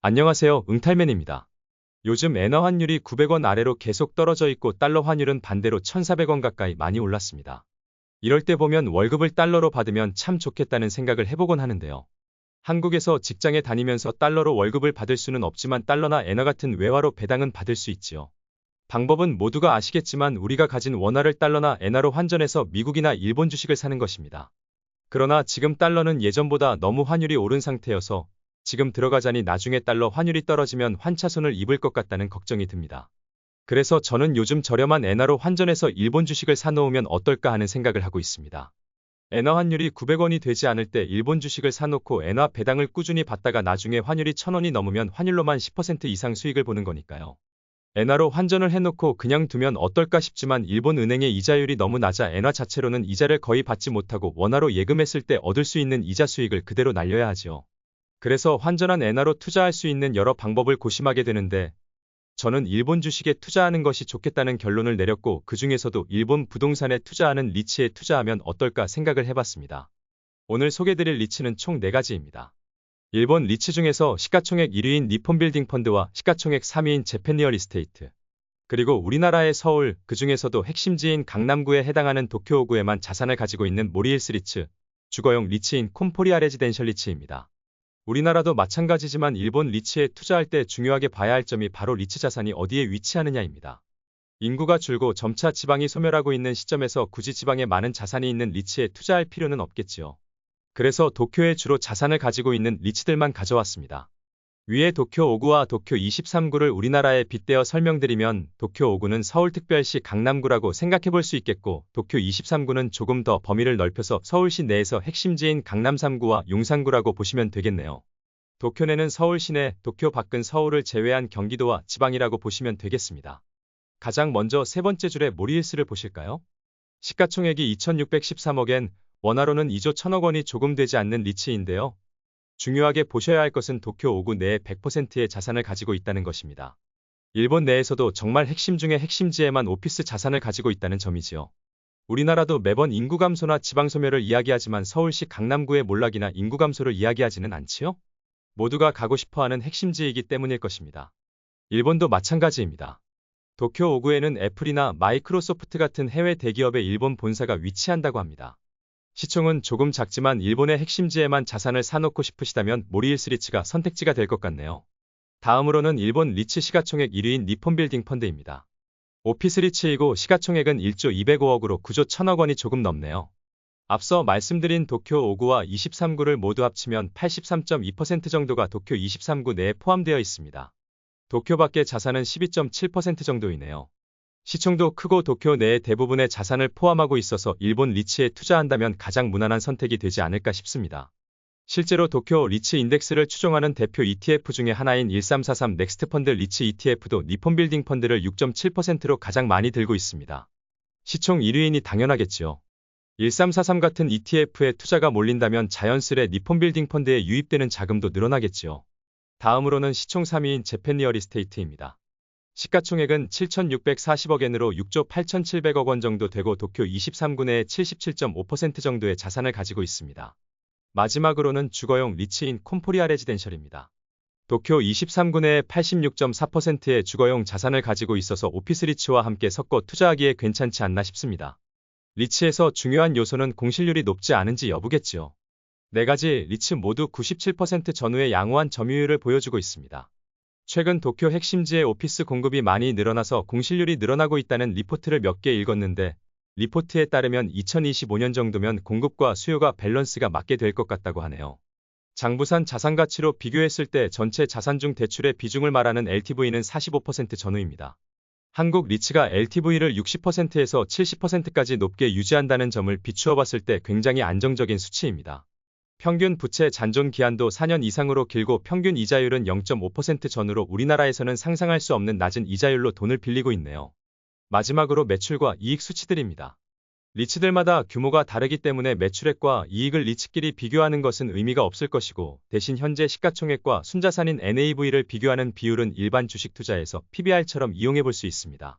안녕하세요. 응탈맨입니다. 요즘 엔화 환율이 900원 아래로 계속 떨어져 있고 달러 환율은 반대로 1,400원 가까이 많이 올랐습니다. 이럴 때 보면 월급을 달러로 받으면 참 좋겠다는 생각을 해보곤 하는데요. 한국에서 직장에 다니면서 달러로 월급을 받을 수는 없지만 달러나 엔화 같은 외화로 배당은 받을 수 있지요. 방법은 모두가 아시겠지만 우리가 가진 원화를 달러나 엔화로 환전해서 미국이나 일본 주식을 사는 것입니다. 그러나 지금 달러는 예전보다 너무 환율이 오른 상태여서 지금 들어가자니 나중에 달러 환율이 떨어지면 환차손을 입을 것 같다는 걱정이 듭니다. 그래서 저는 요즘 저렴한 엔화로 환전해서 일본 주식을 사놓으면 어떨까 하는 생각을 하고 있습니다. 엔화 환율이 900원이 되지 않을 때 일본 주식을 사놓고 엔화 배당을 꾸준히 받다가 나중에 환율이 1,000원이 넘으면 환율로만 10% 이상 수익을 보는 거니까요. 엔화로 환전을 해놓고 그냥 두면 어떨까 싶지만 일본 은행의 이자율이 너무 낮아 엔화 자체로는 이자를 거의 받지 못하고 원화로 예금했을 때 얻을 수 있는 이자 수익을 그대로 날려야 하죠. 그래서 환전한 엔화로 투자할 수 있는 여러 방법을 고심하게 되는데 저는 일본 주식에 투자하는 것이 좋겠다는 결론을 내렸고 그 중에서도 일본 부동산에 투자하는 리츠에 투자하면 어떨까 생각을 해봤습니다. 오늘 소개드릴 리츠는 총 4가지입니다. 일본 리츠 중에서 시가총액 1위인 니폰빌딩 펀드와 시가총액 3위인 재팬 리얼이스테이트, 그리고 우리나라의 서울, 그 중에서도 핵심지인 강남구에 해당하는 도쿄오구에만 자산을 가지고 있는 모리힐스 리츠, 주거용 리츠인 콤포리아 레지덴셜 리츠입니다. 우리나라도 마찬가지지만 일본 리츠에 투자할 때 중요하게 봐야 할 점이 바로 리츠 자산이 어디에 위치하느냐입니다. 인구가 줄고 점차 지방이 소멸하고 있는 시점에서 굳이 지방에 많은 자산이 있는 리츠에 투자할 필요는 없겠지요. 그래서 도쿄에 주로 자산을 가지고 있는 리츠들만 가져왔습니다. 위에 도쿄 5구와 도쿄 23구를 우리나라에 빗대어 설명드리면 도쿄 5구는 서울특별시 강남구라고 생각해 볼 수 있겠고 도쿄 23구는 조금 더 범위를 넓혀서 서울시 내에서 핵심지인 강남 3구와 용산구라고 보시면 되겠네요. 도쿄 내는 서울 시내, 도쿄 밖은 서울을 제외한 경기도와 지방이라고 보시면 되겠습니다. 가장 먼저 세 번째 줄에 모리힐스를 보실까요? 시가총액이 2,613억엔, 원화로는 2조 1,000억 원이 조금 되지 않는 리츠인데요. 중요하게 보셔야 할 것은 도쿄 5구 내에 100%의 자산을 가지고 있다는 것입니다. 일본 내에서도 정말 핵심 중의 핵심지에만 오피스 자산을 가지고 있다는 점이지요. 우리나라도 매번 인구 감소나 지방 소멸을 이야기하지만 서울시 강남구의 몰락이나 인구 감소를 이야기하지는 않지요? 모두가 가고 싶어하는 핵심지이기 때문일 것입니다. 일본도 마찬가지입니다. 도쿄 5구에는 애플이나 마이크로소프트 같은 해외 대기업의 일본 본사가 위치한다고 합니다. 시총은 조금 작지만 일본의 핵심지에만 자산을 사놓고 싶으시다면 모리힐스 리츠가 선택지가 될 것 같네요. 다음으로는 일본 리츠 시가총액 1위인 니폰빌딩 펀드입니다. 오피스 리츠이고 시가총액은 1조 205억으로 9조 1,000억 원이 조금 넘네요. 앞서 말씀드린 도쿄 5구와 23구를 모두 합치면 83.2% 정도가 도쿄 23구 내에 포함되어 있습니다. 도쿄 밖의 자산은 12.7% 정도이네요. 시총도 크고 도쿄 내의 대부분의 자산을 포함하고 있어서 일본 리츠에 투자한다면 가장 무난한 선택이 되지 않을까 싶습니다. 실제로 도쿄 리츠 인덱스를 추종하는 대표 ETF 중에 하나인 1343 넥스트 펀드 리츠 ETF도 니폰빌딩 펀드를 6.7%로 가장 많이 들고 있습니다. 시총 1위인이 당연하겠지요. 1343 같은 ETF에 투자가 몰린다면 자연스레 니폰빌딩 펀드에 유입되는 자금도 늘어나겠지요. 다음으로는 시총 3위인 재팬 리얼이스테이트입니다. 시가총액은 7,640억엔으로 6조 8,700억 원 정도 되고 도쿄 23구 내에 77.5% 정도의 자산을 가지고 있습니다. 마지막으로는 주거용 리츠인 콤포리아 레지덴셜입니다. 도쿄 23구 내에 86.4%의 주거용 자산을 가지고 있어서 오피스 리츠와 함께 섞어 투자하기에 괜찮지 않나 싶습니다. 리츠에서 중요한 요소는 공실률이 높지 않은지 여부겠지요. 4가지 리츠 모두 97% 전후의 양호한 점유율을 보여주고 있습니다. 최근 도쿄 핵심지의 오피스 공급이 많이 늘어나서 공실률이 늘어나고 있다는 리포트를 몇 개 읽었는데 리포트에 따르면 2025년 정도면 공급과 수요가 밸런스가 맞게 될 것 같다고 하네요. 장부산 자산 가치로 비교했을 때 전체 자산 중 대출의 비중을 말하는 LTV는 45% 전후입니다. 한국 리츠가 LTV를 60%에서 70%까지 높게 유지한다는 점을 비추어 봤을 때 굉장히 안정적인 수치입니다. 평균 부채 잔존 기한도 4년 이상으로 길고 평균 이자율은 0.5% 전후로 우리나라에서는 상상할 수 없는 낮은 이자율로 돈을 빌리고 있네요. 마지막으로 매출과 이익 수치들입니다. 리츠들마다 규모가 다르기 때문에 매출액과 이익을 리츠끼리 비교하는 것은 의미가 없을 것이고 대신 현재 시가총액과 순자산인 NAV를 비교하는 비율은 일반 주식 투자에서 PBR처럼 이용해 볼 수 있습니다.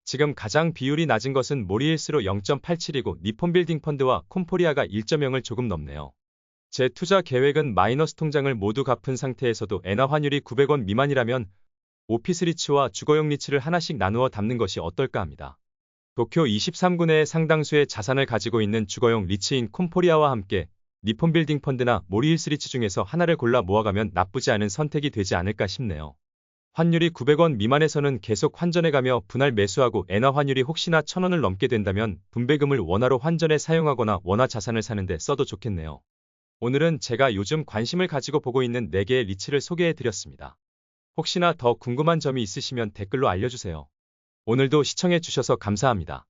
지금 가장 비율이 낮은 것은 모리힐스로 0.87이고 니폰빌딩 펀드와 콤포리아가 1.0을 조금 넘네요. 제 투자 계획은 마이너스 통장을 모두 갚은 상태에서도 엔화 환율이 900원 미만이라면 오피스 리츠와 주거용 리츠를 하나씩 나누어 담는 것이 어떨까 합니다. 도쿄 23구 내에 상당수의 자산을 가지고 있는 주거용 리츠인 콤포리아와 함께 니폰 빌딩 펀드나 모리힐스 리츠 중에서 하나를 골라 모아가면 나쁘지 않은 선택이 되지 않을까 싶네요. 환율이 900원 미만에서는 계속 환전해가며 분할 매수하고 엔화 환율이 혹시나 1000원을 넘게 된다면 분배금을 원화로 환전해 사용하거나 원화 자산을 사는데 써도 좋겠네요. 오늘은 제가 요즘 관심을 가지고 보고 있는 4개의 리츠를 소개해드렸습니다. 혹시나 더 궁금한 점이 있으시면 댓글로 알려주세요. 오늘도 시청해주셔서 감사합니다.